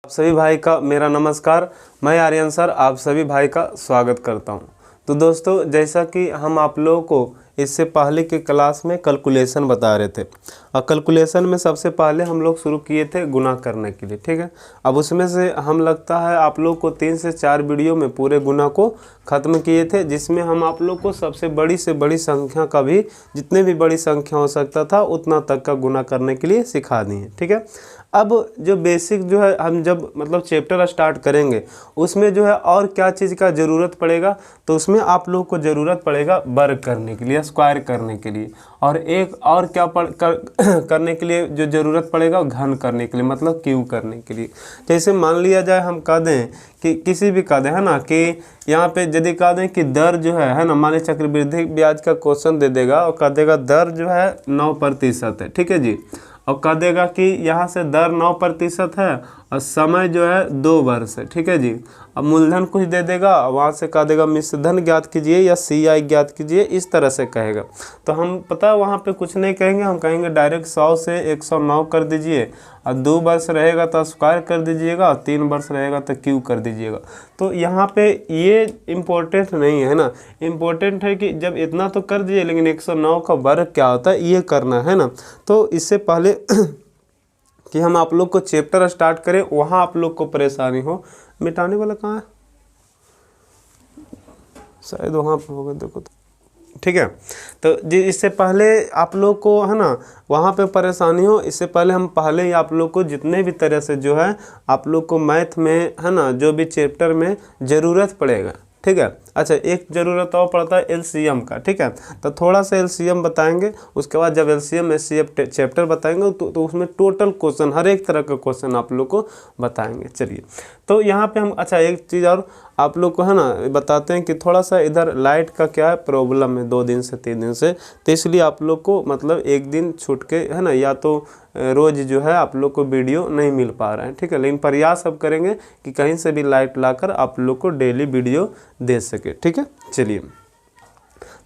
आप सभी भाई का मेरा नमस्कार। मैं आर्यन सर आप सभी भाई का स्वागत करता हूं। तो दोस्तों, जैसा कि हम आप लोगों को इससे पहले के क्लास में कैलकुलेशन बता रहे थे और कैलकुलेशन में सबसे पहले हम लोग शुरू किए थे गुना करने के लिए, ठीक है। अब उसमें से हम लगता है आप लोग को 3 से 4 वीडियो में पूरे गुना को ख़त्म किए थे, जिसमें हम आप लोग को सबसे बड़ी से बड़ी संख्या का भी, जितने भी बड़ी संख्या हो सकता था उतना तक का गुना करने के लिए सिखा दिए, ठीक है। अब जो बेसिक जो है, हम जब मतलब चैप्टर स्टार्ट करेंगे उसमें जो है और क्या चीज़ का ज़रूरत पड़ेगा, तो उसमें आप लोग को ज़रूरत पड़ेगा वर्ग करने के लिए, स्क्वायर करने के लिए, और एक और क्या करने के लिए जो ज़रूरत पड़ेगा घन करने के लिए, मतलब क्यूब करने के लिए। जैसे मान लिया जाए हम कह दें कि किसी भी कह दें, है ना, कि यहाँ पे यदि कह दें कि दर जो है ना, मान लीजिए चक्रवृद्धि ब्याज का क्वेश्चन दे देगा और कह देगा दर जो है 9% है, ठीक है जी, और कह देगा कि यहाँ से दर 9% है और समय जो है 2 वर्ष है, ठीक है जी। अब मूलधन कुछ दे देगा, वहाँ से कह देगा मिश्रधन ज्ञात कीजिए या CI ज्ञात कीजिए, इस तरह से कहेगा। तो हम पता है वहाँ पे कुछ नहीं कहेंगे, हम कहेंगे डायरेक्ट 100 से 109 कर दीजिए, और 2 वर्ष रहेगा तो स्क्वायर कर दीजिएगा, और 3 वर्ष रहेगा तो क्यूब कर दीजिएगा। तो यहाँ पे ये इम्पोर्टेंट नहीं है ना, इम्पोर्टेंट है कि जब इतना तो कर दीजिए, लेकिन 109 का वर्ग क्या होता है ये करना है ना। तो इससे पहले कि हम आप लोग को चैप्टर स्टार्ट करें, वहाँ आप लोग को परेशानी हो, मिटाने वाला कहाँ है, शायद वहाँ पर होगा, देखो तो, ठीक है। तो जी, इससे पहले आप लोग को है ना वहाँ पे परेशानी हो, इससे पहले हम पहले ही आप लोग को जितने भी तरह से जो है आप लोग को मैथ में है ना जो भी चैप्टर में ज़रूरत पड़ेगा, ठीक है। अच्छा, एक ज़रूरत और पड़ता है LCM का, ठीक है। तो थोड़ा सा LCM बताएंगे, उसके बाद जब LCM SCF चैप्टर बताएंगे तो उसमें टोटल क्वेश्चन, हर एक तरह का क्वेश्चन आप लोग को बताएंगे। चलिए, तो यहाँ पे हम, अच्छा एक चीज़ और आप लोग को है ना बताते हैं कि थोड़ा सा इधर लाइट का क्या है प्रॉब्लम है 2 दिन से 3 दिन से, तो इसलिए आप लोग को मतलब एक दिन छूट के है ना, या तो रोज़ जो है आप लोग को वीडियो नहीं मिल पा रहा है, ठीक है। लेकिन प्रयास अब करेंगे कि कहीं से भी लाइट लाकर आप लोग को डेली वीडियो दे सके, ठीक है। चलिए,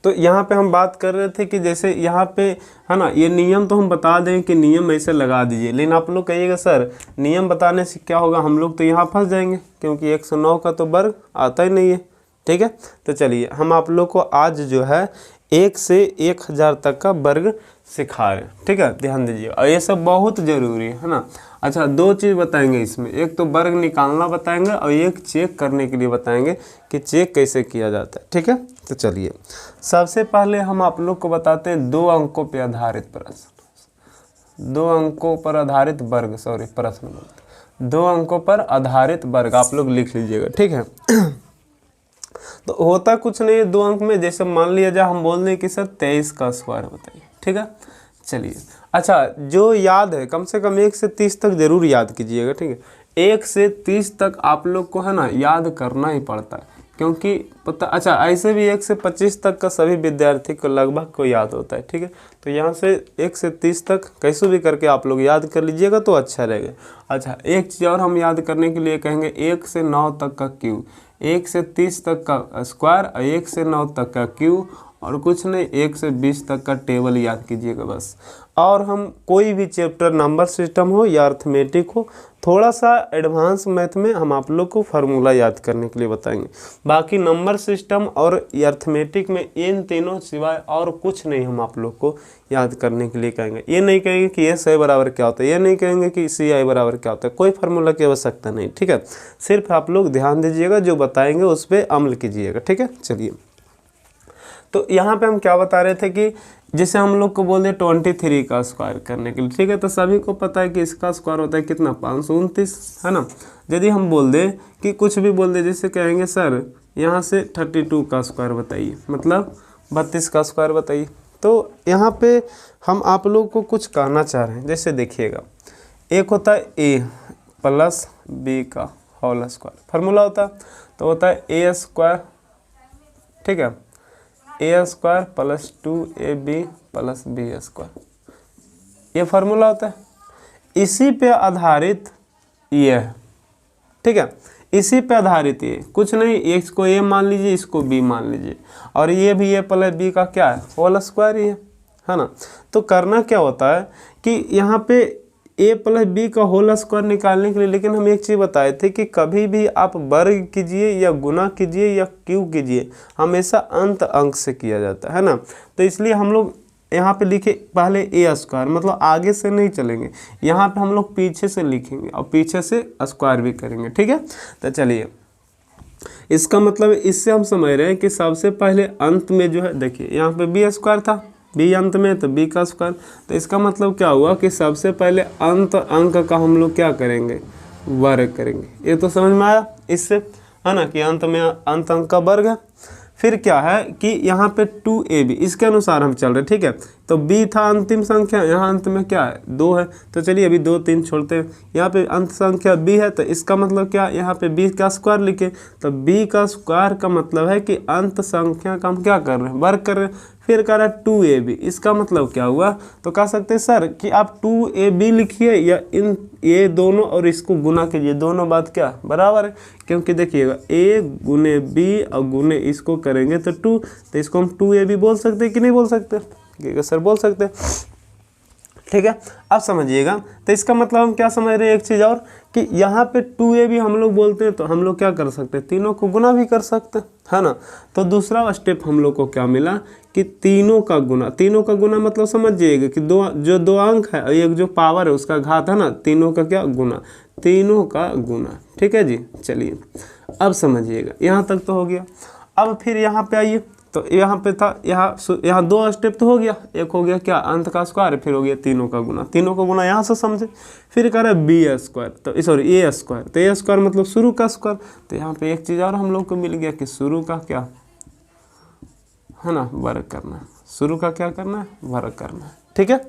तो यहाँ पे हम बात कर रहे थे कि जैसे यहाँ पे है ना, ये नियम तो हम बता दें कि नियम ऐसे लगा दीजिए, लेकिन आप लोग कहिएगा सर नियम बताने से क्या होगा, हम लोग तो यहाँ फंस जाएंगे, क्योंकि 109 का तो वर्ग आता ही नहीं है, ठीक है। तो चलिए, हम आप लोग को आज जो है 1 से 1000 तक का वर्ग सिखा रहे हैं, ठीक है, ध्यान दीजिए, और ये सब बहुत ज़रूरी है ना। अच्छा, 2 चीज़ बताएंगे इसमें, एक तो वर्ग निकालना बताएंगे और एक चेक करने के लिए बताएंगे कि चेक कैसे किया जाता है, ठीक है। तो चलिए, सबसे पहले हम आप लोग को बताते हैं 2 अंकों पर आधारित प्रश्न, 2 अंकों पर आधारित वर्ग, सॉरी प्रश्न बोलते, 2 अंकों पर आधारित वर्ग आप लोग लिख लीजिएगा, ठीक है। तो होता कुछ नहीं है 2 अंक में, जैसे मान लिया जाए हम बोल दें कि सर 23 का स्क्वायर बताइए, ठीक है। चलिए, अच्छा जो याद है कम से कम 1 से 30 तक ज़रूर याद कीजिएगा, ठीक है। 1 से 30 तक आप लोग को है ना याद करना ही पड़ता है, क्योंकि पता, अच्छा ऐसे भी 1 से 25 तक का सभी विद्यार्थी को लगभग को याद होता है, ठीक है। तो यहाँ से 1 से 30 तक कैसे भी करके आप लोग याद कर लीजिएगा तो अच्छा रहेगा। अच्छा, एक चीज़ और हम याद करने के लिए कहेंगे 1 से 9 तक का क्यूब, 1 से 30 तक का स्क्वायर और 1 से 9 तक का क्यूब, और कुछ नहीं, 1 से 20 तक का टेबल याद कीजिएगा बस। और हम कोई भी चैप्टर नंबर सिस्टम हो या अर्थमेटिक हो, थोड़ा सा एडवांस मैथ में हम आप लोग को फार्मूला याद करने के लिए बताएंगे। बाकी नंबर सिस्टम और अर्थमेटिक में इन तीनों सिवाय और कुछ नहीं हम आप लोग को याद करने के लिए कहेंगे। ये नहीं कहेंगे कि ये SI बराबर क्या होता है, ये नहीं कहेंगे कि CI बराबर क्या होता है, कोई फार्मूला की आवश्यकता नहीं, ठीक है। सिर्फ आप लोग ध्यान दीजिएगा, जो बताएंगे उस पर अमल कीजिएगा, ठीक है। चलिए, तो यहाँ पे हम क्या बता रहे थे कि जैसे हम लोग को बोल दे 23 का स्क्वायर करने के लिए, ठीक है। तो सभी को पता है कि इसका स्क्वायर होता है कितना, 529, है ना। यदि हम बोल दे कि कुछ भी बोल दे, जैसे कहेंगे सर यहाँ से 32 का स्क्वायर बताइए, मतलब 32 का स्क्वायर बताइए, तो यहाँ पे हम आप लोग को कुछ कहना चाह रहे हैं। जैसे देखिएगा, एक होता है A प्लस B का होल स्क्वायर, फार्मूला होता है, तो होता है A स्क्वायर, ठीक है, A square plus 2AB plus B square, ये फार्मूला होता है। इसी पे आधारित ये है, ठीक है, इसी पे आधारित ये, कुछ नहीं, इसको A मान लीजिए, इसको B मान लीजिए, और ये भी A प्लस B का क्या है, होल स्क्वायर ही है ना। तो करना क्या होता है कि यहाँ पे a प्लस बी का होल स्क्वायर निकालने के लिए, लेकिन हम एक चीज़ बताए थे कि कभी भी आप वर्ग कीजिए या गुना कीजिए या क्यूब कीजिए, हमेशा अंत अंक से किया जाता है ना। तो इसलिए हम लोग यहाँ पे लिखे पहले ए स्क्वायर, मतलब आगे से नहीं चलेंगे, यहाँ पे हम लोग पीछे से लिखेंगे और पीछे से स्क्वायर भी करेंगे, ठीक है। तो चलिए, इसका मतलब इससे हम समझ रहे हैं कि सबसे पहले अंत में जो है, देखिए यहाँ पे बी स्क्वायर था, बी अंत में तो बी का स्क्वायर, तो इसका मतलब क्या हुआ कि सबसे पहले अंत अंक का हम लोग क्या करेंगे, वर्ग करेंगे। ये तो समझ में आया इससे, है ना, कि अंत में अंत अंक का वर्ग है। फिर क्या है कि यहाँ पे 2ab, इसके अनुसार हम चल रहे, ठीक है। तो b था अंतिम संख्या, यहाँ अंत में क्या है 2 है, तो चलिए अभी 2 3 छोड़ते हैं। यहाँ पे अंत संख्या b है, तो इसका मतलब क्या, यहाँ पे b का स्क्वायर लिखे, तो b का स्क्वायर का मतलब है कि अंत संख्या का हम क्या कर रहे हैं, वर्ग कर रहे हैं। फिर कह रहा है 2ab, इसका मतलब क्या हुआ, तो कह सकते हैं सर कि आप 2ab लिखिए या इन ये दोनों और इसको गुना कीजिए, दोनों बात क्या बराबर है, क्योंकि देखिएगा a गुने b और गुने इसको करेंगे तो 2, तो इसको हम 2ab बोल सकते हैं कि नहीं बोल सकते, सर बोल सकते हैं, ठीक है। अब समझिएगा, तो इसका मतलब हम क्या समझ रहे हैं, एक चीज़ और कि यहाँ पे 2ab हम लोग बोलते हैं तो हम लोग क्या कर सकते हैं, तीनों को गुना भी कर सकते हैं, है ना। तो दूसरा स्टेप हम लोग को क्या मिला कि तीनों का गुना, तीनों का गुना मतलब समझिएगा कि दो अंक है और एक जो पावर है उसका घात है ना, तीनों का क्या गुना, तीनों का गुना, ठीक है जी। चलिए अब समझिएगा, यहाँ तक तो हो गया। अब फिर यहाँ पे आइए, तो यहाँ पे था, यहाँ 2 स्टेप तो हो गया, एक हो गया क्या अंत का स्क्वायर, फिर हो गया तीनों का गुना, तीनों का गुना यहाँ से समझे। फिर कह रहा है बी स्क्वायर, तो सॉरी ए स्क्वायर, तो ए स्क्वायर मतलब शुरू का स्क्वायर, तो यहाँ पे एक चीज़ और हम लोग को मिल गया कि शुरू का क्या है ना, वर्ग करना है, शुरू का क्या करना है, वर्ग करना है, ठीक है।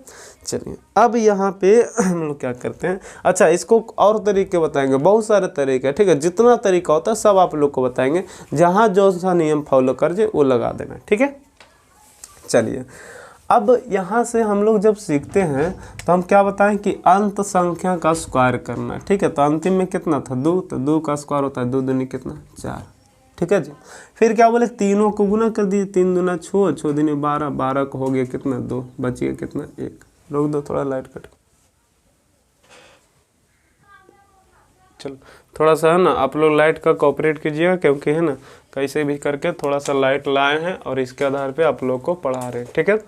चलिए अब यहाँ पे हम लोग क्या करते हैं, अच्छा इसको और तरीके बताएंगे, बहुत सारे तरीके हैं, ठीक है, जितना तरीका होता है सब आप लोग को बताएंगे, जहाँ जो सा नियम फॉलो कर जाए वो लगा देना, ठीक है। चलिए अब यहाँ से हम लोग जब सीखते हैं तो हम क्या बताएं कि अंत संख्या का स्क्वायर करना है, ठीक है। तो अंतिम में कितना था 2, तो 2 का स्क्वायर होता है 2 दूनी कितना 4, ठीक है जी। फिर क्या बोले, तीनों को गुना कर दिए, 3 दूना 6, 6 दूनी 12, 12 को हो गया कितना 2, बच गया कितना 1। रोक दो थोड़ा, लाइट कट, चलो थोड़ा सा है ना आप लोग लाइट का कोऑपरेट कीजिएगा, क्योंकि है ना कैसे भी करके थोड़ा सा लाइट लाए हैं और इसके आधार पे आप लोग को पढ़ा रहे हैं, ठीक है।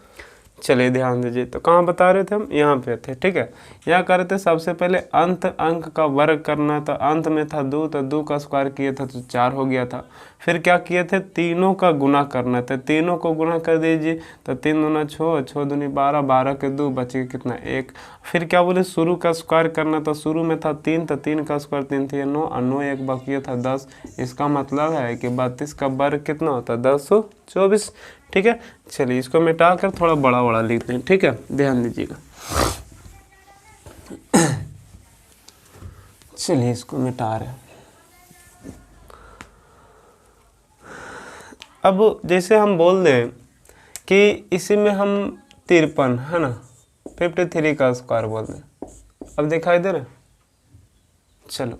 चलिए ध्यान दीजिए, तो कहाँ बता रहे थे हम, यहाँ पे थे, ठीक है। यहाँ कर रहे थे सबसे पहले अंत अंक का वर्ग करना था, अंत में था 2, तो 2 का स्क्वायर किए था तो 4 हो गया था। फिर क्या किए थे, तीनों का गुना करना था, तीनों को गुना कर दीजिए, तो 3 दूना 6, 6 दूनी 12, 12 के 2 बच गया कितना 1। फिर क्या बोले, शुरू का स्क्वायर करना था, शुरू में था 3, तो 3 का स्क्वायर 3 थी 9, और 9 एक बाकी था 10। इसका मतलब है कि 32 का वर्ग कितना होता है 1024, ठीक है। चलिए इसको मिटा कर थोड़ा बड़ा बड़ा लिखते हैं, ठीक है, ध्यान दीजिएगा। चलिए इसको मिटा रहे हैं। अब जैसे हम बोल दें कि इसी में हम 53 है ना 53 का स्क्वायर बोल दें, अब दिखाई दे रहा है। चलो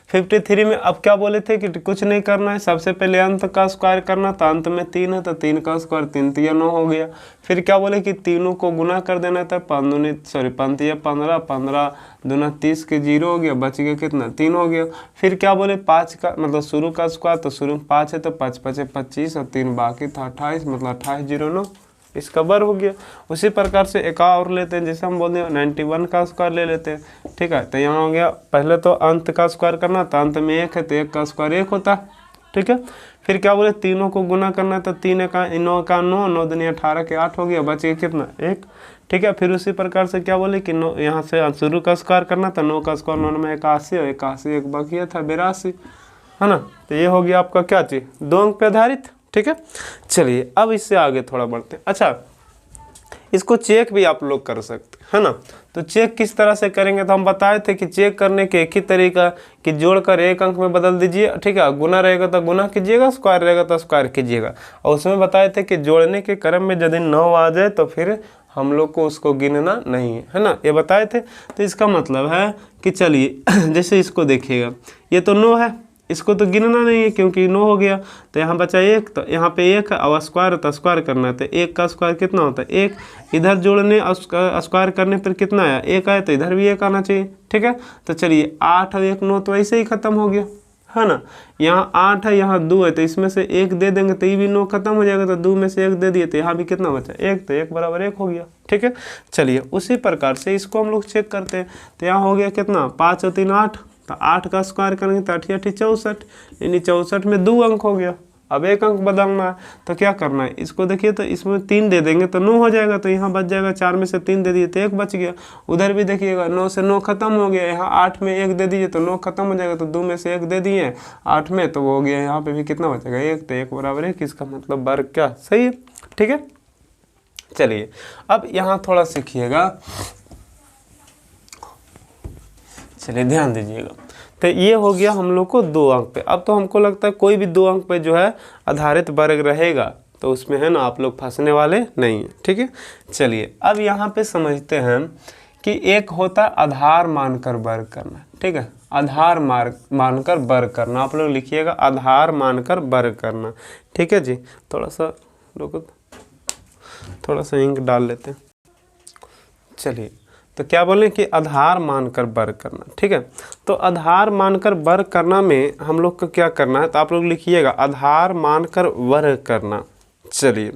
53 में अब क्या बोले थे कि कुछ नहीं करना है, सबसे पहले अंत का स्क्वायर करना, तो अंत में 3 है तो 3 का स्क्वायर 3 तिया 9 हो गया। फिर क्या बोले कि तीनों को गुना कर देना था, 5 तिया 15, 15 दूना 30 के 0 हो गया, बच गया कितना 3 हो गया। फिर क्या बोले 5 का मतलब शुरू का स्क्वायर, तो शुरू में 5 है तो 5 5 25 और 3 बाकी था 28, मतलब 28 0 9 इसका वर्ग हो गया। उसी प्रकार से एक और लेते हैं, जैसे हम बोलते हैं 91 का स्क्वायर ले लेते हैं, ठीक है। तो यहाँ हो गया पहले तो अंत का स्क्वायर करना, तो अंत में 1 है तो 1 का स्क्वायर 1 होता है, ठीक है। फिर क्या बोले तीनों को गुना करना, तो 3 का 9 का 9, 9 दूनी 18 के 8 हो गया, बच गया कितना 1, ठीक है। फिर उसी प्रकार से क्या बोले कि 9 यहाँ से शुरू का स्क्वायर करना, तो 9 का स्क्वायर 9 में 81 और 81 एक बाकी था 82, है ना। तो ये हो गया आपका क्या चीज़ 2 अंक पे आधारित, ठीक है। चलिए अब इससे आगे थोड़ा बढ़ते हैं। अच्छा इसको चेक भी आप लोग कर सकते है ना, तो चेक किस तरह से करेंगे, तो हम बताए थे कि चेक करने के एक ही तरीका कि जोड़कर एक अंक में बदल दीजिए, ठीक है। गुना रहेगा तो गुना कीजिएगा, स्क्वायर रहेगा तो स्क्वायर कीजिएगा। और उसमें बताए थे कि जोड़ने के क्रम में यदि 9 आ जाए तो फिर हम लोग को उसको गिनना नहीं है ना, ये बताए थे। तो इसका मतलब है कि चलिए जैसे इसको देखिएगा, ये तो 9 है, इसको तो गिनना नहीं है क्योंकि 9 हो गया। तो यहाँ बचा 1, तो यहाँ पे 1 है और स्क्वायर तो स्क्वायर करना है, तो 1 का स्क्वायर कितना होता है 1। इधर जोड़ने स्क्वायर करने पर कितना आया 1 आया, तो इधर भी 1 आना चाहिए। ठीक है, तो चलिए 8 और 1 9, तो ऐसे ही खत्म हो गया है ना। यहाँ 8 है, यहाँ 2 है, तो इसमें से 1 दे देंगे तो ये भी 9 खत्म हो जाएगा। तो 2 में से 1 दे दिए तो यहाँ भी कितना बचा 1, तो 1 बराबर 1 हो गया। ठीक है, चलिए उसी प्रकार से इसको हम लोग चेक करते हैं। तो यहाँ हो गया कितना 5 और 3 8, तो 8 का स्क्वायर करेंगे तो 8 8 64, यानी 64 में 2 अंक हो गया। अब 1 अंक बदलना है तो क्या करना है, इसको देखिए तो इसमें 3 दे देंगे तो 9 हो जाएगा। तो यहाँ बच जाएगा 4 में से 3 दे दिए तो 1 बच गया। उधर भी देखिएगा 9 से 9 खत्म हो गया, यहाँ 8 में 1 दे दीजिए तो 9 खत्म हो जाएगा। तो 2 में से 1 दे दिए 8 में, तो वो हो गया। यहाँ पे भी कितना बचेगा 1, तो 1 बराबर 1, इसका मतलब वर्ग क्या सही है। ठीक है, चलिए अब यहाँ थोड़ा सीखिएगा, चलिए ध्यान दीजिएगा। तो ये हो गया हम लोग को 2 अंक पे। अब तो हमको लगता है कोई भी 2 अंक पे जो है आधारित वर्ग रहेगा तो उसमें है ना आप लोग फंसने वाले नहीं हैं। ठीक है, चलिए अब यहाँ पे समझते हैं कि एक होता है आधार मानकर वर्ग करना। ठीक है, आधार मानकर वर्ग करना, आप लोग लिखिएगा आधार मानकर वर्ग करना। ठीक है जी, थोड़ा सा रुको, थोड़ा सा इंक डाल लेते हैं। चलिए, तो क्या बोलें कि आधार मानकर वर्ग करना। ठीक है, तो आधार मानकर वर्ग करना में हम लोग को क्या करना है, तो आप लोग लिखिएगा आधार मानकर वर्ग करना। चलिए,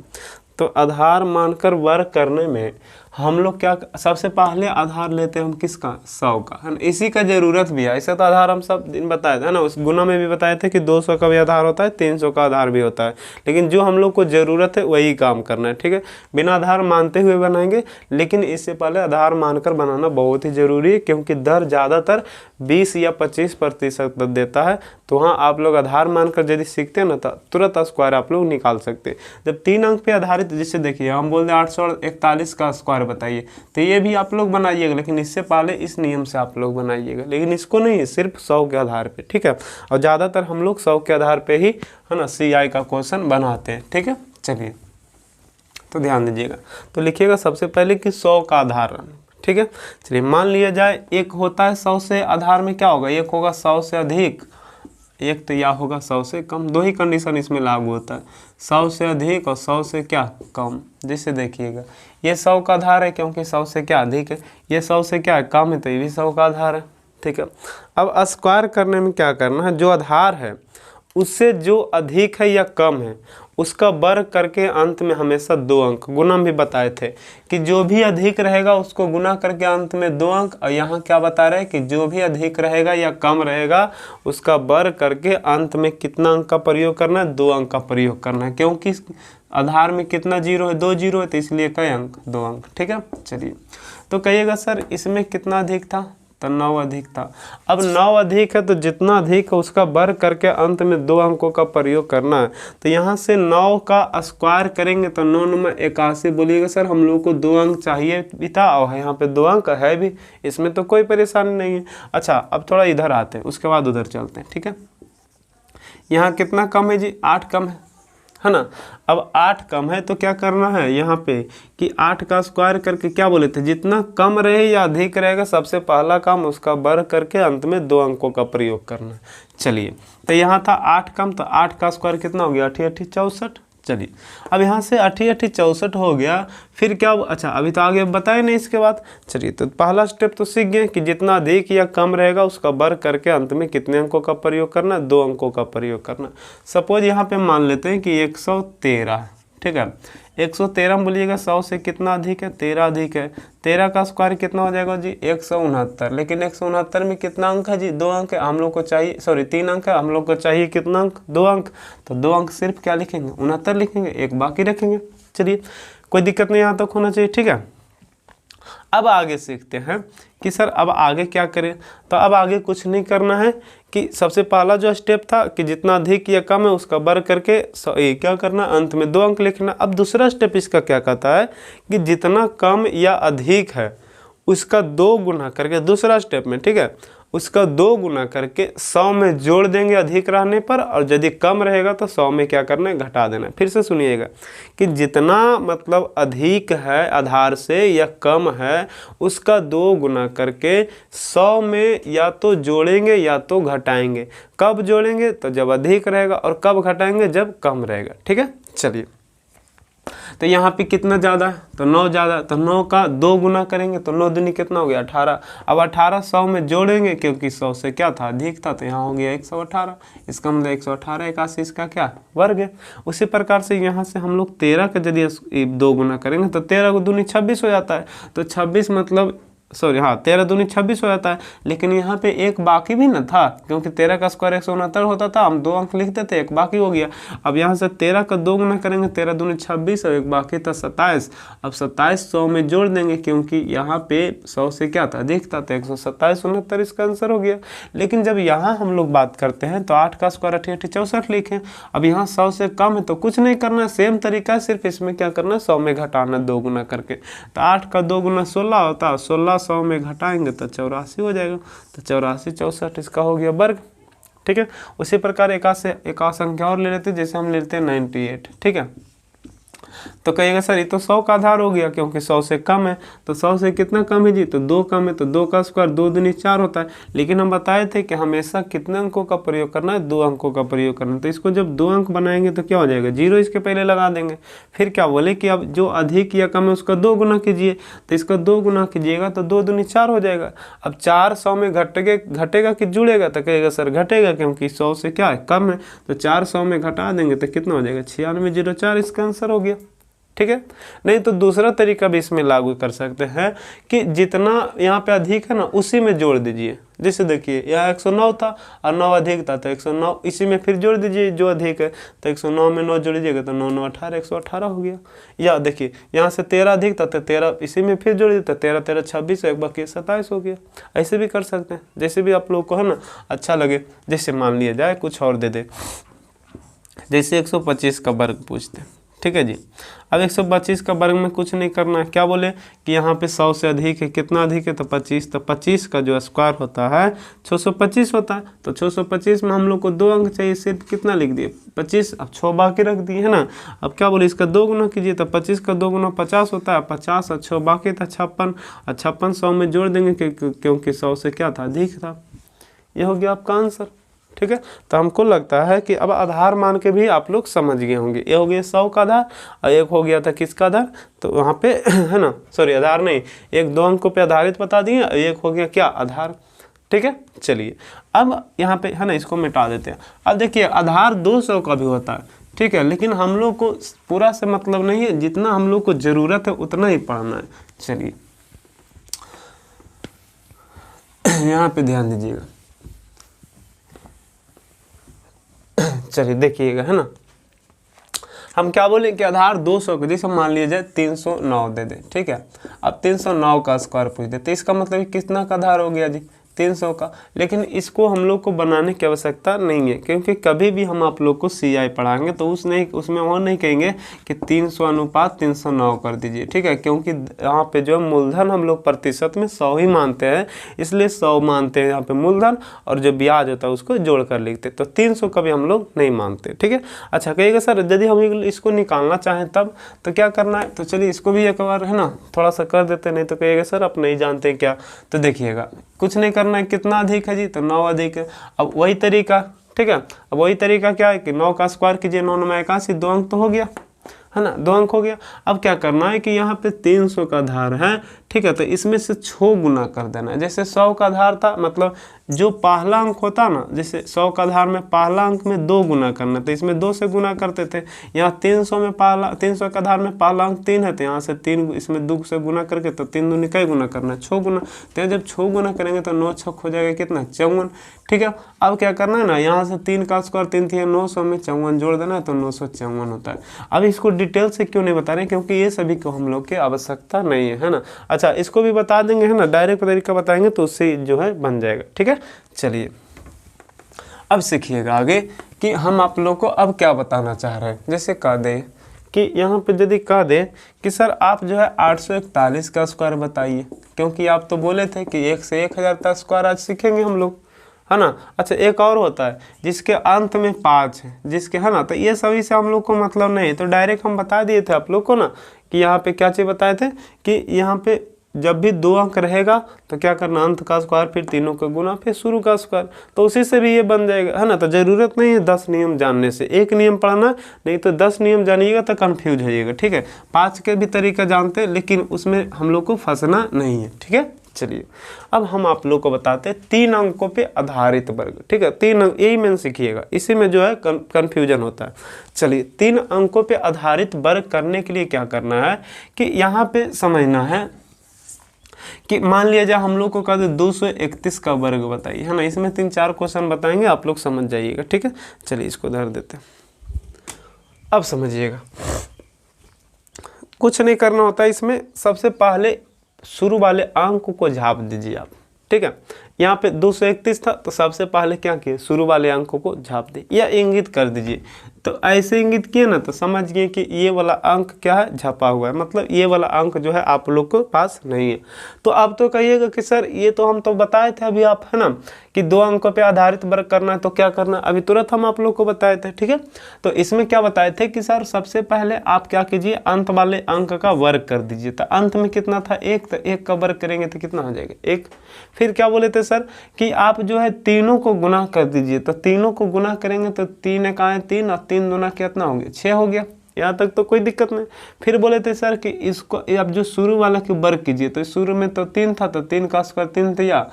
तो आधार मानकर वर्ग करने में हम लोग क्या, सबसे पहले आधार लेते हैं हम किसका 100 का, है ना। इसी का ज़रूरत भी है, ऐसे तो आधार हम सब दिन बताए थे ना, उस गुना में भी बताए थे कि 200 का भी आधार होता है, 300 का आधार भी होता है, लेकिन जो हम लोग को ज़रूरत है वही काम करना है। ठीक है, बिना आधार मानते हुए बनाएंगे, लेकिन इससे पहले आधार मानकर बनाना बहुत ही ज़रूरी है, क्योंकि दर ज़्यादातर 20 या 25% देता है। तो वहाँ आप लोग आधार मानकर यदि सीखते हैं ना तो तुरंत स्क्वायर आप लोग निकाल सकते हैं। जब 3 अंक पे आधारित, जैसे देखिए हम बोलते हैं 841 का स्क्वायर बताइए, तो ये भी आप लोग बनाइएगा, लेकिन इससे पहले इस नियम से आप लोग बनाइएगा, लेकिन इसको नहीं, सिर्फ 100 के आधार पे। ठीक है, और ज़्यादातर हम लोग 100 के आधार पे ही है ना CI का क्वेश्चन बनाते हैं। ठीक है, चलिए तो ध्यान दीजिएगा, तो लिखिएगा सबसे पहले कि 100 का आधार। ठीक है, चलिए मान लिया जाए एक होता है 100 से आधार में क्या होगा, एक होगा 100 से अधिक, एक तो या होगा 100 से कम। 2 ही कंडीशन इसमें लागू होता है, 100 से अधिक और 100 से क्या कम। जैसे देखिएगा ये 100 का आधार है क्योंकि 100 से क्या अधिक है, ये 100 से क्या है कम है, तो ये भी 100 का आधार है। ठीक है, अब स्क्वायर करने में क्या करना है, जो आधार है उससे जो अधिक है या कम है उसका वर्ग करके अंत में हमेशा 2 अंक, गुना भी बताए थे कि जो भी अधिक रहेगा उसको गुना करके अंत में 2 अंक, और यहाँ क्या बता रहे हैं कि जो भी अधिक रहेगा या कम रहेगा उसका वर्ग करके अंत में कितना अंक का प्रयोग करना है, 2 अंक का प्रयोग करना है। क्योंकि आधार में कितना जीरो है, 2 जीरो है, तो इसलिए कई अंक 2 अंक। ठीक है, चलिए तो कहिएगा सर इसमें कितना अधिक था, तो 9 अधिक था। अब 9 अधिक है तो जितना अधिक है उसका वर्ग करके अंत में 2 अंकों का प्रयोग करना है। तो यहाँ से 9 का स्क्वायर करेंगे तो 9 9 81 बोलिएगा सर हम लोग को 2 अंक चाहिए भी था, और यहाँ पे 2 अंक है भी, इसमें तो कोई परेशानी नहीं है। अच्छा, अब थोड़ा इधर आते हैं, उसके बाद उधर चलते हैं। ठीक है, यहाँ कितना कम है जी, 8 कम है ना। अब 8 कम है तो क्या करना है यहाँ पे कि 8 का स्क्वायर करके क्या बोले थे, जितना कम रहे या अधिक रहेगा सबसे पहला काम उसका वर्ग करके अंत में 2 अंकों का प्रयोग करना है। चलिए, तो यहाँ था 8 कम, तो 8 का स्क्वायर कितना हो गया 8 8 64। चलिए, अब यहाँ से 8 8 64 हो गया, फिर क्या, अच्छा अभी तो आगे बताए नहीं इसके बाद। चलिए, तो पहला स्टेप तो सीख गए कि जितना अधिक या कम रहेगा उसका वर्ग करके अंत में कितने अंकों का प्रयोग करना, 2 अंकों का प्रयोग करना। सपोज यहाँ पे मान लेते हैं कि 113 है। ठीक है, 113 बोलिएगा 100 से कितना अधिक है, 13 अधिक है। 13 का स्क्वायर कितना हो जाएगा जी 169, लेकिन 169 में कितना अंक है जी 2 अंक है, हम लोग को चाहिए, सॉरी 3 अंक है, हम लोग को चाहिए कितना अंक 2 अंक। तो 2 अंक सिर्फ क्या लिखेंगे 69 लिखेंगे, 1 बाकी रखेंगे। चलिए, कोई दिक्कत नहीं यहाँ तक होना चाहिए। ठीक है, अब आगे सीखते हैं कि सर अब आगे क्या करें। तो अब आगे कुछ नहीं करना है कि सबसे पहला जो स्टेप था कि जितना अधिक या कम है उसका वर्ग करके क्या करना, अंत में 2 अंक लिखना। अब दूसरा स्टेप इसका क्या कहता है कि जितना कम या अधिक है उसका 2 गुना करके दूसरा स्टेप में, ठीक है, उसका 2 गुना करके 100 में जोड़ देंगे अधिक रहने पर, और यदि कम रहेगा तो 100 में क्या करना है, घटा देना है। फिर से सुनिएगा कि जितना मतलब अधिक है आधार से या कम है उसका 2 गुना करके 100 में या तो जोड़ेंगे या तो घटाएंगे। कब जोड़ेंगे, तो जब अधिक रहेगा, और कब घटाएंगे, जब कम रहेगा। ठीक है, चलिए तो यहाँ पे कितना ज़्यादा है, तो 9 ज़्यादा, तो 9 का 2 गुना करेंगे तो 9 दूनी कितना हो गया, 18। अब 18 100 में जोड़ेंगे क्योंकि 100 से क्या था, अधिक था, तो यहाँ हो गया 118। इसका मतलब 118 81 इसका क्या वर्ग है। उसी प्रकार से यहाँ से हम लोग 13 का यदि 2 गुना करेंगे तो 13 को दूनी 26 हो जाता है। तो 26 मतलब 13 दूनी 26 हो जाता है। लेकिन यहाँ पे एक बाकी भी न था, क्योंकि 13 का स्क्वायर 169 होता था, हम 2 अंक लिखते थे, एक बाकी हो गया। अब यहाँ से 13 का 2 गुना करेंगे, 13 दूनी 26 और एक बाकी था 27। अब 27 100 में जोड़ देंगे क्योंकि यहाँ पे 100 से क्या था, अधिक था, तो 127 69 इसका आंसर हो गया। लेकिन जब यहाँ हम लोग बात करते हैं तो 8 का स्क्वायर 88 64 लिखें। अब यहाँ 100 से कम है तो कुछ नहीं करना, सेम तरीका, सिर्फ इसमें क्या करना, 100 में घटाना 2 गुना करके। तो 8 का 2 गुना 16 होता है, 16 100 में घटाएंगे तो 84 हो जाएगा। तो 84 64 इसका हो गया वर्ग। ठीक है, उसी प्रकार एक संख्या और ले लेते हैं, जैसे हम ले लेते हैं 98। ठीक है, तो कहिएगा सर ये तो 100 का आधार हो गया क्योंकि 100 से कम है। तो 100 से कितना कम है जी, तो 2 कम है, तो 2 का स्क्वायर 2 दूनी 4 होता है। लेकिन हम बताए थे कि हमेशा कितने अंकों का प्रयोग करना है, 2 अंकों का प्रयोग करना है। तो इसको जब 2 अंक बनाएंगे तो क्या हो जाएगा, 0 इसके पहले लगा देंगे। फिर क्या बोले कि अब जो अधिक या कम है उसका 2 गुना कीजिए। तो इसका 2 गुना कीजिएगा तो 2 दूनी 4 हो जाएगा। अब 4 100 में घटेगा कि जुड़ेगा, तो कहेगा सर घटेगा क्योंकि 100 से क्या है, कम है। तो 4 100 में घटा देंगे तो कितना हो जाएगा, 9604 इसका आंसर हो गया। ठीक है, नहीं तो दूसरा तरीका भी इसमें लागू कर सकते हैं कि जितना यहाँ पे अधिक है ना उसी में जोड़ दीजिए। जैसे देखिए यहाँ 109 था और 9 अधिक था, तो 109 इसी में फिर जोड़ दीजिए जो अधिक है। तो 109 में 9 जोड़ दीजिएगा तो 9 9 18 118 हो गया। या देखिए यहाँ से 13 अधिक था तो 13 इसी में फिर जोड़ दीजिए, 13 13 26 एक बाकी 27 हो गया। ऐसे भी कर सकते हैं, जैसे भी आप लोग को है ना अच्छा लगे। जैसे मान लिया जाए कुछ और दे दे, जैसे 125 का वर्ग पूछते हैं। ठीक है जी, अब 125 का वर्ग में कुछ नहीं करना है। क्या बोले कि यहाँ पे 100 से अधिक है, कितना अधिक है, तो 25। तो 25 का जो स्क्वायर होता है 625 होता है। तो 625 में हम लोग को 2 अंक चाहिए, सिर्फ कितना लिख दिए 25। अब 6 बाकी रख दिए है ना। अब क्या बोले इसका 2 गुना कीजिए, तो 25 का 2 गुना 50 होता है, 50 और 6 बाकी था 56। और 56 100 में जोड़ देंगे क्योंकि 100 से क्या था, अधिक था। यह हो गया आपका आंसर। ठीक है, तो हमको लगता है कि अब आधार मान के भी आप लोग समझ गए होंगे। ये हो गया 100 का आधार और एक हो गया था किसका आधार, तो वहाँ पे है ना, सॉरी आधार नहीं, एक 2 अंकों पे आधारित बता दिए, एक हो गया क्या, आधार। ठीक है, चलिए अब यहाँ पे है ना इसको मिटा देते हैं। अब देखिए आधार 200 का भी होता है। ठीक है, लेकिन हम लोग को पूरा से मतलब नहीं है, जितना हम लोग को ज़रूरत है उतना ही पढ़ना है। चलिए यहाँ पे ध्यान दीजिएगा। चलिए देखिएगा है ना, हम क्या बोले कि आधार 200 का, जैसे मान लिया जाए 309 दे दे। ठीक है, अब 309 का स्क्वायर पूछ दे, तो इसका मतलब कितना का आधार हो गया जी, 300 का। लेकिन इसको हम लोग को बनाने की आवश्यकता नहीं है, क्योंकि कभी भी हम आप लोग को CI पढ़ाएंगे तो उसमें वो नहीं कहेंगे कि 300 अनुपात 309 कर दीजिए। ठीक है, क्योंकि यहाँ पे जो मूलधन हम लोग प्रतिशत में 100 ही मानते हैं, इसलिए 100 मानते हैं यहाँ पे मूलधन, और जो ब्याज होता है उसको जोड़ कर लिखते। तो 300 कभी हम लोग नहीं मानते। ठीक है, अच्छा कहिएगा सर यदि हम इसको निकालना चाहें तब तो क्या करना है, तो चलिए इसको भी एक बार है ना थोड़ा सा कर देते, नहीं तो कहिएगा सर आप नहीं जानते क्या। तो देखिएगा कुछ नहीं करना है, कितना अधिक है जी, तो 9 अधिक है। अब वही तरीका, ठीक है, अब वही तरीका क्या है कि 9 का स्क्वायर कीजिए, 9 9 81, 2 अंक तो हो गया है ना, 2 अंक हो गया। अब क्या करना है कि यहाँ पे 300 का आधार है। ठीक है, तो इसमें से 6 गुना कर देना है। जैसे 100 का आधार था, मतलब जो पहला अंक होता ना, जैसे 100 का आधार में पहला अंक में 2 गुना करना, तो इसमें 2 से गुना करते थे। यहाँ 300 का आधार में पहला अंक 3 है, तो यहाँ से 3 इसमें 2 से गुना करके, तो 3 दूनी कई गुना करना है, 6 गुना। तो जब 6 गुना करेंगे तो 9 6 हो जाएगा कितना, 54। ठीक है, अब क्या करना है ना, यहाँ से 3 का स्क्वायर 3 थी, 900 में 54 जोड़ देना है, तो 954 होता है। अब इसको डिटेल से क्यों नहीं बता रहे, क्योंकि ये सभी को हम लोग की आवश्यकता नहीं है ना। अच्छा इसको भी बता देंगे है ना, डायरेक्ट तरीका बताएंगे तो उससे जो है बन जाएगा। ठीक है, चलिए अब सीखिएगा आगे कि हम आप लोग को अब क्या बताना चाह रहे हैं। जैसे कह दे कि यहाँ पे यदि कह दे कि सर आप जो है 841 का स्क्वायर बताइए, क्योंकि आप तो बोले थे कि 1 से 1000 तक स्क्वायर आज सीखेंगे हम लोग, है ना। अच्छा एक और होता है जिसके अंत में 5 है, जिसके, है ना, तो ये सभी से हम लोग को मतलब नहीं, तो डायरेक्ट हम बता दिए थे आप लोग को ना कि यहाँ पे क्या चीज़ बताए थे कि यहाँ पे जब भी 2 अंक रहेगा तो क्या करना, अंत का स्क्वायर फिर तीनों का गुना फिर शुरू का स्क्वायर, तो उसी से भी ये बन जाएगा, है ना। तो ज़रूरत नहीं है 10 नियम जानने से, एक नियम पढ़ना, नहीं तो 10 नियम जानिएगा तो कंफ्यूज होइएगा, ठीक है। 5 के भी तरीका जानते हैं लेकिन उसमें हम लोग को फंसना नहीं है, ठीक है। चलिए अब हम आप लोग को बताते हैं 3 अंकों पे आधारित वर्ग, ठीक है। 3 अंक यही मेन सीखिएगा, इसी में जो है कन्फ्यूजन होता है। चलिए 3 अंकों पे आधारित वर्ग करने के लिए क्या करना है कि यहाँ पे समझना है कि मान लिया जाए हम लोग को कहते 231 का वर्ग बताइए, है ना। इसमें 3-4 क्वेश्चन बताएंगे, आप लोग समझ जाइएगा, ठीक है। चलिए इसको धर देते हैं, अब समझिएगा। कुछ नहीं करना होता है इसमें, सबसे पहले शुरू वाले अंक को झाप दीजिए आप, ठीक है। यहाँ पे 231 था तो सबसे पहले क्या किए, शुरू वाले अंकों को झाप दिए या इंगित कर दीजिए। तो ऐसे इंगित किए ना तो समझ गए कि ये वाला अंक क्या है, झपा हुआ है, मतलब ये वाला अंक जो है आप लोग को पास नहीं है। तो अब तो कहिएगा कि सर ये तो हम तो बताए थे अभी आप, है ना, कि 2 अंकों पे आधारित वर्ग करना है तो क्या करना है, अभी तुरंत हम आप लोग को बताए थे, ठीक है। तो इसमें क्या बताए थे कि सर सबसे पहले आप क्या कीजिए, अंत वाले अंक का वर्ग कर दीजिए। तो अंत में कितना था 1, तो 1 का वर्ग करेंगे तो कितना हो जाएगा 1। फिर क्या बोले थे सर कि आप जो है तीनों को गुना कर दीजिए। तो तीनों को गुना करेंगे तो 3 एक आए 3 और 3 दूना कितना हो गया 6 हो गया। यहाँ तक तो कोई दिक्कत नहीं। फिर बोले थे सर कि इसको अब जो शुरू वाला के वर्ग कीजिए। तो शुरू में तो 3 था तो 3 का स्क्वायर 3 था या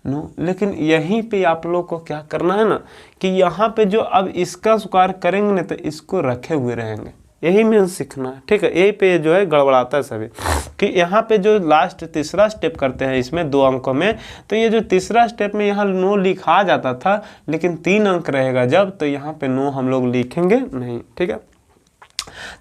नो, लेकिन यहीं पे आप लोग को क्या करना है ना कि यहाँ पे जो अब इसका स्क्वायर करेंगे ना तो इसको रखे हुए रहेंगे, यही मेन सीखना है, ठीक है। यही पे जो है गड़बड़ाता है सभी कि यहाँ पे जो लास्ट तीसरा स्टेप करते हैं इसमें 2 अंकों में, तो ये जो तीसरा स्टेप में यहाँ 9 लिखा जाता था लेकिन 3 अंक रहेगा जब, तो यहाँ पे 9 हम लोग लिखेंगे नहीं, ठीक है।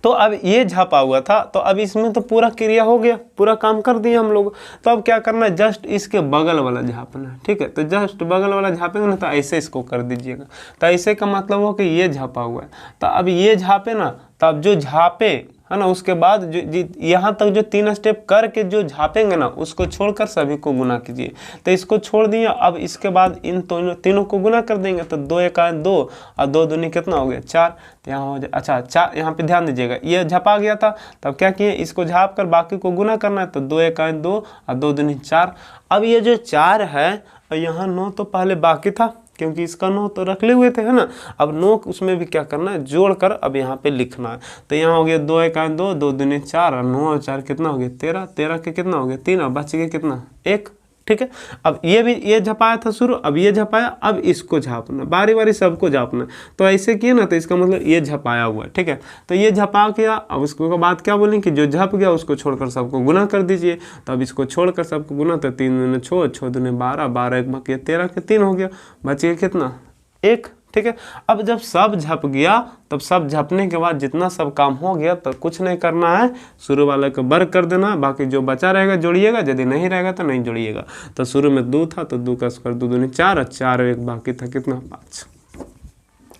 तो अब ये झापा हुआ था तो अब इसमें तो पूरा क्रिया हो गया, पूरा काम कर दिए हम लोग। तो अब क्या करना है, जस्ट इसके बगल वाला झापना है, ठीक है। तो जस्ट बगल वाला झापेंगे ना तो ऐसे इसको कर दीजिएगा। तो ऐसे का मतलब हो कि ये झापा हुआ है। तो अब ये झापे ना, तो अब जो झापे है ना उसके बाद जो यहाँ तक जो 3 स्टेप करके जो झापेंगे ना उसको छोड़कर सभी को गुना कीजिए। तो इसको छोड़ दिए, अब इसके बाद इन तीनों को गुना कर देंगे। तो 2 एक 2 और 2 दूनी कितना हो गया 4। तो यहाँ हो जाए, अच्छा 4, यहाँ पे ध्यान दीजिएगा ये झपा गया था, तब क्या किए इसको झाप कर बाकी को गुना करना है। तो 2 एक 2 और 2 दूनी 4। अब ये जो 4 है और यहाँ 9 तो पहले बाकी था क्योंकि इसका 9 तो रख ले हुए थे, है ना। अब 9 उसमें भी क्या करना है जोड़कर अब यहाँ पे लिखना है। तो यहाँ हो गया 2 एक 2 2 दूनी 4 और 9 और 4 कितना हो गया 13। 13 के कितना हो गया 3 और बच गया कितना 1, ठीक है। अब ये भी ये झपाया था शुरू, अब ये झपाया, अब इसको झापना, बारी बारी सबको झापना। तो ऐसे किए ना तो इसका मतलब ये झपाया हुआ है, ठीक है। तो ये झपा किया, अब उसके बाद क्या बोलें कि जो झप गया उसको छोड़कर सबको गुना कर दीजिए। तो अब इसको छोड़कर सबको गुना, तो 3 दूने 6 6 दूने 12 12 एक बच गया 13 के 3 हो गया, बच गया कितना 1, ठीक है। अब जब सब झप गया तब सब झपने के बाद जितना सब काम हो गया तो कुछ नहीं करना है, शुरू वाले को वर्ग कर देना, बाकी जो बचा रहेगा जोड़िएगा, यदि नहीं रहेगा तो नहीं जोड़िएगा। तो शुरू में 2 था तो 2 का स्क्वायर 2 दूनी 4 और 4 एक बाकी था कितना 5।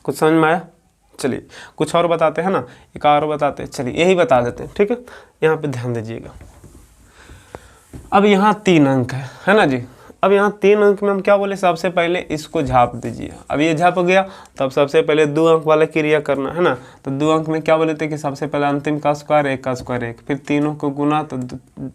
कुछ समझ में आया? चलिए कुछ और बताते हैं ना, एक और बताते हैं, चलिए यही बता देते हैं, ठीक है। यहाँ पे ध्यान दीजिएगा। अब यहाँ 3 अंक है ना जी। अब यहाँ 3 अंक में हम क्या बोले, सबसे पहले इसको झाप दीजिए। अब ये झाप गया तब सबसे पहले 2 अंक वाला क्रिया करना है ना। तो 2 अंक में क्या बोले थे कि सबसे पहले अंतिम का स्क्वायर 1 का स्क्वायर 1, फिर तीनों को गुना तो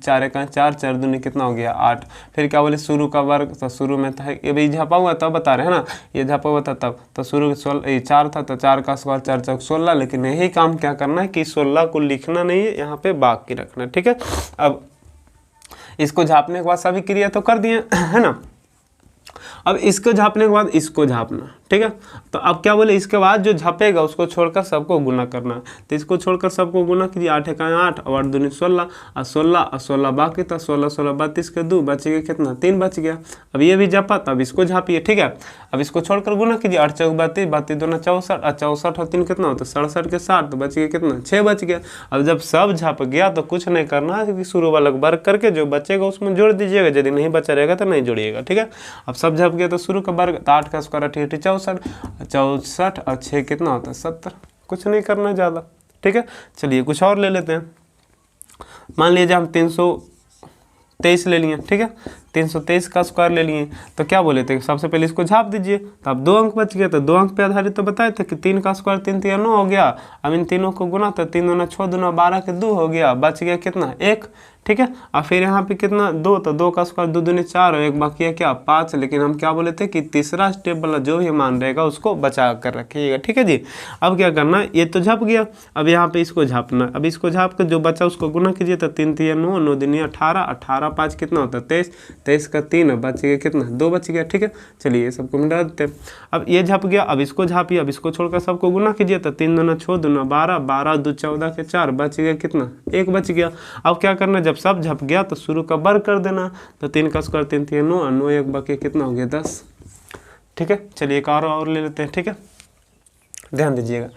4 एक 4 4 दूनी कितना हो गया 8। फिर क्या बोले शुरू का वर्ग, तो शुरू में था ये भी झापा हुआ तब बता रहे हैं ना, ये झापा हुआ था तब। तो शुरू 4 था तो 4 का स्क्वायर 4 4 16, लेकिन यही काम क्या करना है कि 16 को लिखना नहीं है, यहाँ पे बाकी रखना है, ठीक है। अब इसको झापने के बाद सभी क्रिया तो कर दिए है ना। अब इसको झापने के बाद इसको झापना, ठीक है। तो अब क्या बोले इसके बाद जो झापेगा उसको छोड़कर सबको गुना करना। तो इसको छोड़कर सबको गुना कीजिए, 8 एक 8 और 8 दूनी 16 और 16 बाकी था 16 16 32 के 2 बच गया कितना 3 बच गया। अब ये भी झापा तब इसको झापिए, ठीक है। अब इसको छोड़कर गुना कीजिए, 8 चौक 32 32 दूना 64 और 64 और 3 कितना होता 67 के 60, तो बच गया कितना 6 बच गया। अब जब सब झप गया तो कुछ नहीं करना है, क्योंकि शुरू वाला वर्ग करके जो बचेगा उसमें जोड़ दीजिएगा, यदि नहीं बचा रहेगा तो नहीं जोड़िएगा, ठीक है। अब सब झप गया तो शुरू का वर्ग, तो 8 का स्क्वायर 8 64 64 और 6 कितना होता है 70, कुछ नहीं करना ज़्यादा, ठीक है। चलिए कुछ और ले लेते हैं। मान लीजिए हम 23 ले लिए, ठीक है, 323 का स्क्वायर ले लिए। तो क्या बोले थे, सबसे पहले इसको झाप दीजिए, तो अब 2 अंक बच गया। तो 2 अंक पे आधारित तो बताए थे कि 3 का स्क्वायर 3 3 9 हो गया। अब इन तीनों को गुना, तो 3 दूना 6 दूना 12 के 2 हो गया, बच गया कितना 1, ठीक है। और फिर यहाँ पे कितना 2, तो 2 का स्क्वायर 2 दूनी 4 और 1 बाकी है क्या 5। लेकिन हम क्या बोले थे कि तीसरा स्टेप वाला जो भी मान रहेगा उसको बचा कर रखिएगा, ठीक है जी। अब क्या करना, ये तो झप गया, अब यहाँ पे इसको झापना। अब इसको झाप कर जो बचा उसको गुना कीजिए, तो 3 3 9, 9 दूनी 18, 18 5 कितना होता है 23, 23 का 3 बच गया कितना 2 बच गया, ठीक है। चलिए ये सबको मिटा देते हैं। अब ये झप गया, अब इसको झापिए, अब इसको छोड़कर सबको गुना कीजिए, तो 3 दूना 6 दूना 12, 12 2 14 के 4 बच गया कितना 1 बच गया। अब क्या करना, जब सब झप गया तो शुरू का वर्ग कर देना, तो 3 का स्क्वायर 3 3 9, 9 1 बाकी कितना हो गया 10, ठीक है। चलिए एक और ले लेते हैं, ठीक है, ध्यान दीजिएगा।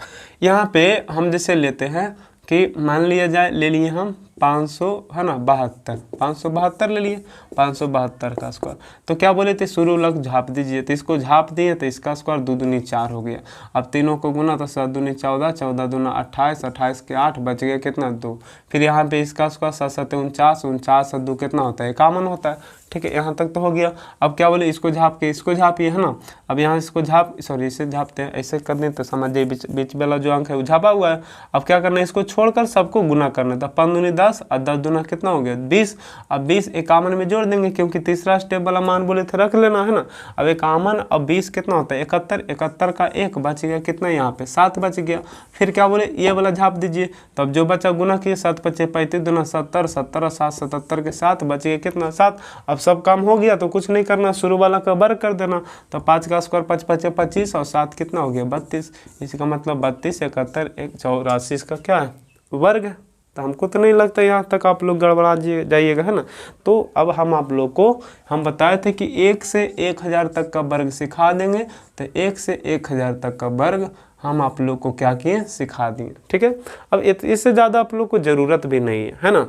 यहाँ पे हम जैसे लेते हैं कि मान लिया जाए, ले लिए हम 500 है ना 72, 572 ले लिए, 572 का स्क्वायर। तो क्या बोले थे, शुरू लग झाप दीजिए, तो इसको झाप दिए तो इसका स्क्वायर 2 दूनी 4 हो गया। अब तीनों को गुना, तो 7 दूनी 14, 14 दूना 28, 28 के 8 बच गया कितना 2। फिर यहाँ पे इसका स्क्वायर 7 7 49, 49 और 2 कितना होता है 51 होता है, ठीक है। यहाँ तक तो हो गया। अब क्या बोले, इसको झाप के इसको झापिए, है ना। अब यहाँ इसको झाप, सॉरी इसे झापते हैं, ऐसे कर दें तो समझिए बीच वाला जो अंक है वो झापा हुआ है। अब क्या करना है, इसको छोड़कर सबको गुना करना था, 5 दूनी 10 और 10 दूना कितना हो गया 20। अब 20 51 में जोड़ देंगे, क्योंकि तीसरा स्टेप वाला मान बोले थे रख लेना, है ना। अब 51 और 20 कितना होता है 71, 71 का 1 बच गया कितना यहाँ पे 7 बच गया। फिर क्या बोले, ये वाला झाप दीजिए, तो अब जो बचा गुना किए, 7 5 35 दूना 70, 70 और 7 77 के 7 बच गया कितना 7। अब सब काम हो गया तो कुछ नहीं करना, शुरू वाला का वर्ग कर देना, तो 5 का स्क्वायर 5 5 25 और 7 कितना हो गया 32। इसका मतलब 32 71 1 84 इसका क्या है वर्ग है। तो हमको तो नहीं लगता यहाँ तक आप लोग गड़बड़ा जाइएगा, है ना। तो अब हम आप लोग को हम बताए थे कि 1 से 1000 तक का वर्ग सिखा देंगे, तो 1 से 1000 तक का वर्ग हम आप लोग को क्या किए सिखा दिए, ठीक है। अब इससे ज़्यादा आप लोग को ज़रूरत भी नहीं है ना।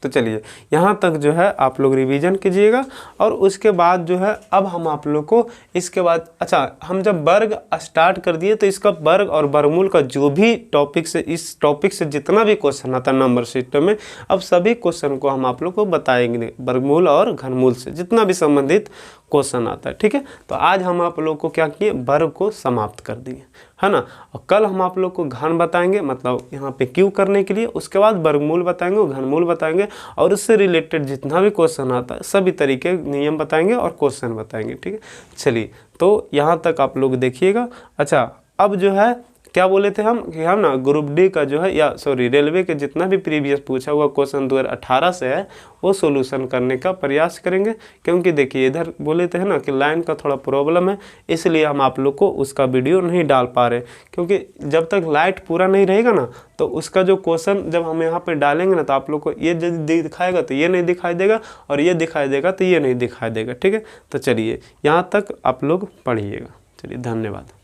तो चलिए यहाँ तक जो है आप लोग रिवीजन कीजिएगा, और उसके बाद जो है अब हम आप लोग को इसके बाद, अच्छा हम जब वर्ग स्टार्ट कर दिए तो इसका वर्ग और वर्गमूल का जो भी टॉपिक से, इस टॉपिक से जितना भी क्वेश्चन आता है नंबर सिस्टम में, अब सभी क्वेश्चन को हम आप लोग को बताएंगे, वर्गमूल और घनमूल से जितना भी संबंधित क्वेश्चन आता है, ठीक है। तो आज हम आप लोग को क्या किए, वर्ग को समाप्त कर दिए, है ना। और कल हम आप लोग को घन बताएंगे, मतलब यहाँ पे क्यू करने के लिए, उसके बाद वर्गमूल बताएंगे, घनमूल बताएंगे, और उससे रिलेटेड जितना भी क्वेश्चन आता है सभी तरीके नियम बताएंगे और क्वेश्चन बताएंगे, ठीक है। चलिए तो यहाँ तक आप लोग देखिएगा। अच्छा अब जो है क्या बोले थे हम कि हम ना ग्रुप डी का जो है, या सॉरी रेलवे के जितना भी प्रीवियस पूछा हुआ क्वेश्चन 2018 से है वो सोल्यूशन करने का प्रयास करेंगे, क्योंकि देखिए इधर बोले थे ना कि लाइन का थोड़ा प्रॉब्लम है, इसलिए हम आप लोग को उसका वीडियो नहीं डाल पा रहे, क्योंकि जब तक लाइट पूरा नहीं रहेगा ना तो उसका जो क्वेश्चन जब हम यहाँ पे डालेंगे ना तो आप लोग को ये दिखाएगा तो ये नहीं दिखाई देगा, और ये दिखाई देगा तो ये नहीं दिखाई देगा, ठीक है। तो चलिए यहाँ तक आप लोग पढ़िएगा। चलिए धन्यवाद।